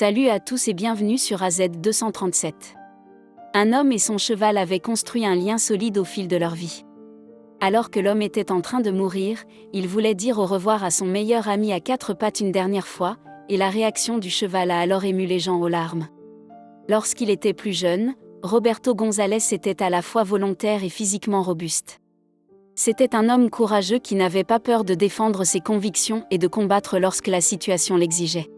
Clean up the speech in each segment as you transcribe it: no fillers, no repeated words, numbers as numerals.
Salut à tous et bienvenue sur AZ 237. Un homme et son cheval avaient construit un lien solide au fil de leur vie. Alors que l'homme était en train de mourir, il voulait dire au revoir à son meilleur ami à quatre pattes une dernière fois, et la réaction du cheval a alors ému les gens aux larmes. Lorsqu'il était plus jeune, Roberto González était à la fois volontaire et physiquement robuste. C'était un homme courageux qui n'avait pas peur de défendre ses convictions et de combattre lorsque la situation l'exigeait.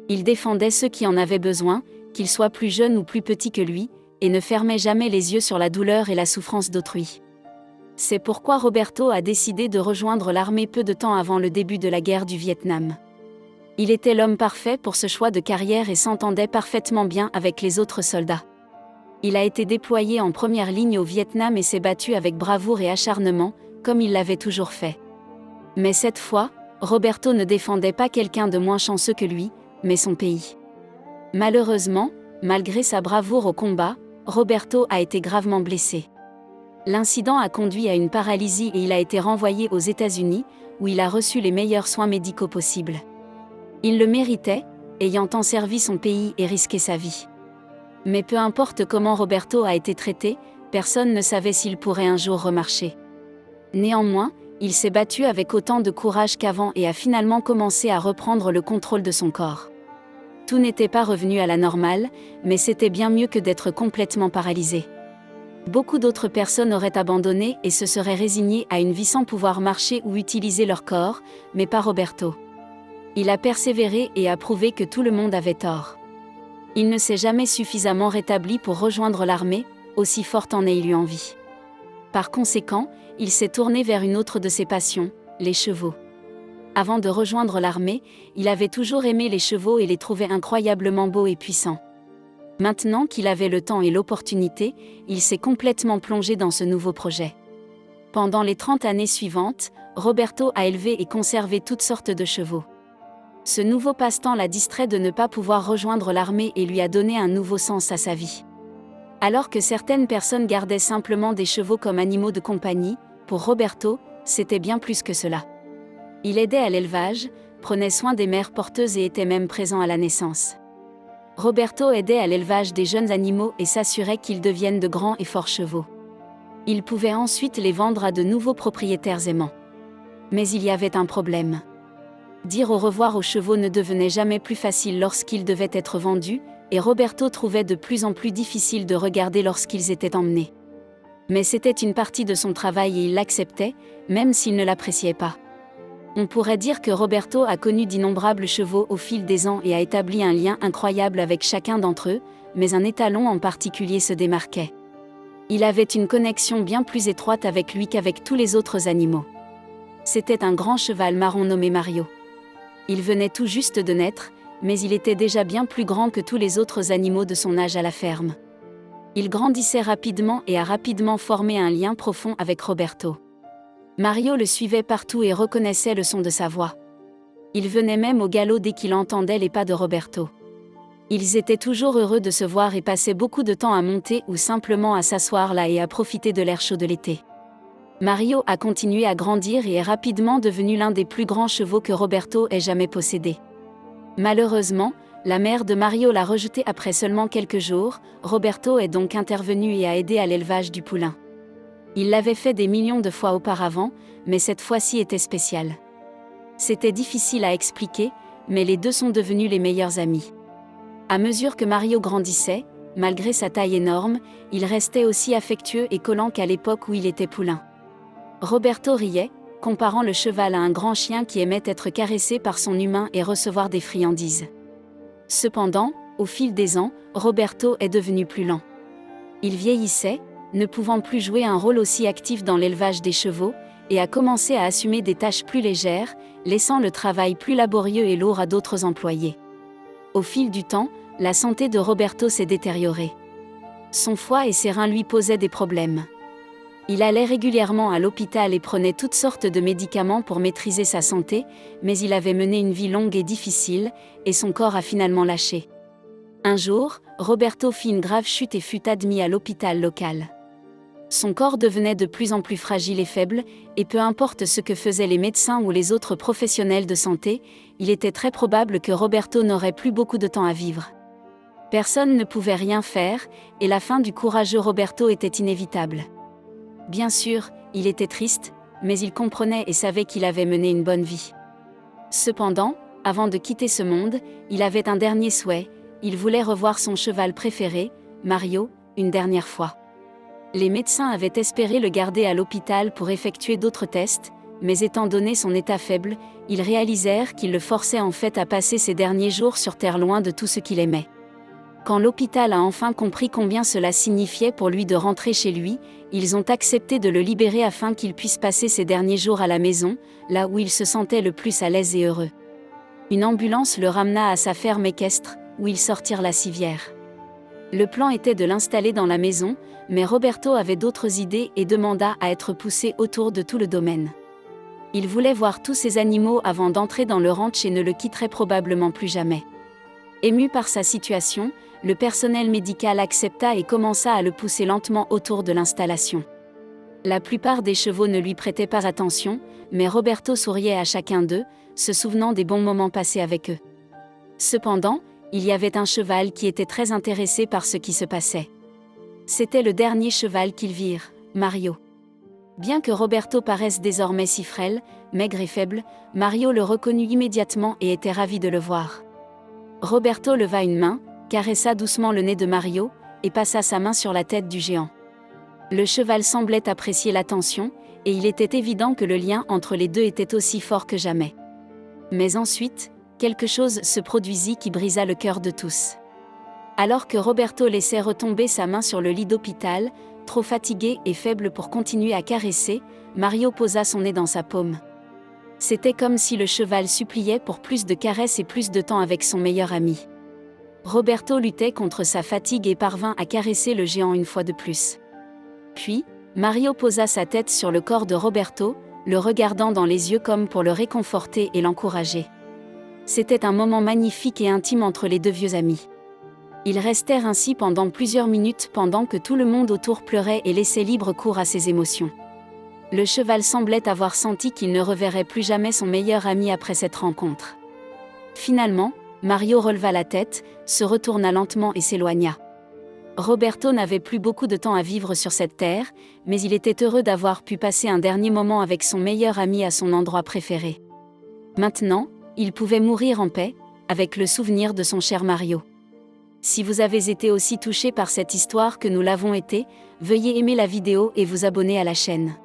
Il défendait ceux qui en avaient besoin, qu'ils soient plus jeunes ou plus petits que lui, et ne fermait jamais les yeux sur la douleur et la souffrance d'autrui. C'est pourquoi Roberto a décidé de rejoindre l'armée peu de temps avant le début de la guerre du Vietnam. Il était l'homme parfait pour ce choix de carrière et s'entendait parfaitement bien avec les autres soldats. Il a été déployé en première ligne au Vietnam et s'est battu avec bravoure et acharnement, comme il l'avait toujours fait. Mais cette fois, Roberto ne défendait pas quelqu'un de moins chanceux que lui, mais son pays. Malheureusement, malgré sa bravoure au combat, Roberto a été gravement blessé. L'incident a conduit à une paralysie et il a été renvoyé aux États-Unis, où il a reçu les meilleurs soins médicaux possibles. Il le méritait, ayant tant servi son pays et risqué sa vie. Mais peu importe comment Roberto a été traité, personne ne savait s'il pourrait un jour remarcher. Néanmoins, il s'est battu avec autant de courage qu'avant et a finalement commencé à reprendre le contrôle de son corps. Tout n'était pas revenu à la normale, mais c'était bien mieux que d'être complètement paralysé. Beaucoup d'autres personnes auraient abandonné et se seraient résignées à une vie sans pouvoir marcher ou utiliser leur corps, mais pas Roberto. Il a persévéré et a prouvé que tout le monde avait tort. Il ne s'est jamais suffisamment rétabli pour rejoindre l'armée, aussi forte en ait-il eu envie. Par conséquent, il s'est tourné vers une autre de ses passions, les chevaux. Avant de rejoindre l'armée, il avait toujours aimé les chevaux et les trouvait incroyablement beaux et puissants. Maintenant qu'il avait le temps et l'opportunité, il s'est complètement plongé dans ce nouveau projet. Pendant les 30 années suivantes, Roberto a élevé et conservé toutes sortes de chevaux. Ce nouveau passe-temps l'a distrait de ne pas pouvoir rejoindre l'armée et lui a donné un nouveau sens à sa vie. Alors que certaines personnes gardaient simplement des chevaux comme animaux de compagnie, pour Roberto, c'était bien plus que cela. Il aidait à l'élevage, prenait soin des mères porteuses et était même présent à la naissance. Roberto aidait à l'élevage des jeunes animaux et s'assurait qu'ils deviennent de grands et forts chevaux. Il pouvait ensuite les vendre à de nouveaux propriétaires aimants. Mais il y avait un problème. Dire au revoir aux chevaux ne devenait jamais plus facile lorsqu'ils devaient être vendus, et Roberto trouvait de plus en plus difficile de regarder lorsqu'ils étaient emmenés. Mais c'était une partie de son travail et il l'acceptait, même s'il ne l'appréciait pas. On pourrait dire que Roberto a connu d'innombrables chevaux au fil des ans et a établi un lien incroyable avec chacun d'entre eux, mais un étalon en particulier se démarquait. Il avait une connexion bien plus étroite avec lui qu'avec tous les autres animaux. C'était un grand cheval marron nommé Mario. Il venait tout juste de naître, mais il était déjà bien plus grand que tous les autres animaux de son âge à la ferme. Il grandissait rapidement et a rapidement formé un lien profond avec Roberto. Mario le suivait partout et reconnaissait le son de sa voix. Il venait même au galop dès qu'il entendait les pas de Roberto. Ils étaient toujours heureux de se voir et passaient beaucoup de temps à monter ou simplement à s'asseoir là et à profiter de l'air chaud de l'été. Mario a continué à grandir et est rapidement devenu l'un des plus grands chevaux que Roberto ait jamais possédé. Malheureusement, la mère de Mario l'a rejeté après seulement quelques jours. Roberto est donc intervenu et a aidé à l'élevage du poulain. Il l'avait fait des millions de fois auparavant, mais cette fois-ci était spéciale. C'était difficile à expliquer, mais les deux sont devenus les meilleurs amis. À mesure que Mario grandissait, malgré sa taille énorme, il restait aussi affectueux et collant qu'à l'époque où il était poulain. Roberto riait, comparant le cheval à un grand chien qui aimait être caressé par son humain et recevoir des friandises. Cependant, au fil des ans, Roberto est devenu plus lent. Il vieillissait, ne pouvant plus jouer un rôle aussi actif dans l'élevage des chevaux, et a commencé à assumer des tâches plus légères, laissant le travail plus laborieux et lourd à d'autres employés. Au fil du temps, la santé de Roberto s'est détériorée. Son foie et ses reins lui posaient des problèmes. Il allait régulièrement à l'hôpital et prenait toutes sortes de médicaments pour maîtriser sa santé, mais il avait mené une vie longue et difficile, et son corps a finalement lâché. Un jour, Roberto fit une grave chute et fut admis à l'hôpital local. Son corps devenait de plus en plus fragile et faible, et peu importe ce que faisaient les médecins ou les autres professionnels de santé, il était très probable que Roberto n'aurait plus beaucoup de temps à vivre. Personne ne pouvait rien faire, et la fin du courageux Roberto était inévitable. Bien sûr, il était triste, mais il comprenait et savait qu'il avait mené une bonne vie. Cependant, avant de quitter ce monde, il avait un dernier souhait, il voulait revoir son cheval préféré, Mario, une dernière fois. Les médecins avaient espéré le garder à l'hôpital pour effectuer d'autres tests, mais étant donné son état faible, ils réalisèrent qu'il le forçait en fait à passer ses derniers jours sur Terre loin de tout ce qu'il aimait. Quand l'hôpital a enfin compris combien cela signifiait pour lui de rentrer chez lui, ils ont accepté de le libérer afin qu'il puisse passer ses derniers jours à la maison, là où il se sentait le plus à l'aise et heureux. Une ambulance le ramena à sa ferme équestre, où ils sortirent la civière. Le plan était de l'installer dans la maison, mais Roberto avait d'autres idées et demanda à être poussé autour de tout le domaine. Il voulait voir tous ces animaux avant d'entrer dans le ranch et ne le quitterait probablement plus jamais. Ému par sa situation, le personnel médical accepta et commença à le pousser lentement autour de l'installation. La plupart des chevaux ne lui prêtaient pas attention, mais Roberto souriait à chacun d'eux, se souvenant des bons moments passés avec eux. Cependant, il y avait un cheval qui était très intéressé par ce qui se passait. C'était le dernier cheval qu'ils virent, Mario. Bien que Roberto paraisse désormais si frêle, maigre et faible, Mario le reconnut immédiatement et était ravi de le voir. Roberto leva une main, caressa doucement le nez de Mario, et passa sa main sur la tête du géant. Le cheval semblait apprécier l'attention, et il était évident que le lien entre les deux était aussi fort que jamais. Mais ensuite, quelque chose se produisit qui brisa le cœur de tous. Alors que Roberto laissait retomber sa main sur le lit d'hôpital, trop fatigué et faible pour continuer à caresser, Mario posa son nez dans sa paume. C'était comme si le cheval suppliait pour plus de caresses et plus de temps avec son meilleur ami. Roberto luttait contre sa fatigue et parvint à caresser le géant une fois de plus. Puis, Mario posa sa tête sur le corps de Roberto, le regardant dans les yeux comme pour le réconforter et l'encourager. C'était un moment magnifique et intime entre les deux vieux amis. Ils restèrent ainsi pendant plusieurs minutes pendant que tout le monde autour pleurait et laissait libre cours à ses émotions. Le cheval semblait avoir senti qu'il ne reverrait plus jamais son meilleur ami après cette rencontre. Finalement, Mario releva la tête, se retourna lentement et s'éloigna. Roberto n'avait plus beaucoup de temps à vivre sur cette terre, mais il était heureux d'avoir pu passer un dernier moment avec son meilleur ami à son endroit préféré. Maintenant, il pouvait mourir en paix, avec le souvenir de son cher Mario. Si vous avez été aussi touché par cette histoire que nous l'avons été, veuillez aimer la vidéo et vous abonner à la chaîne.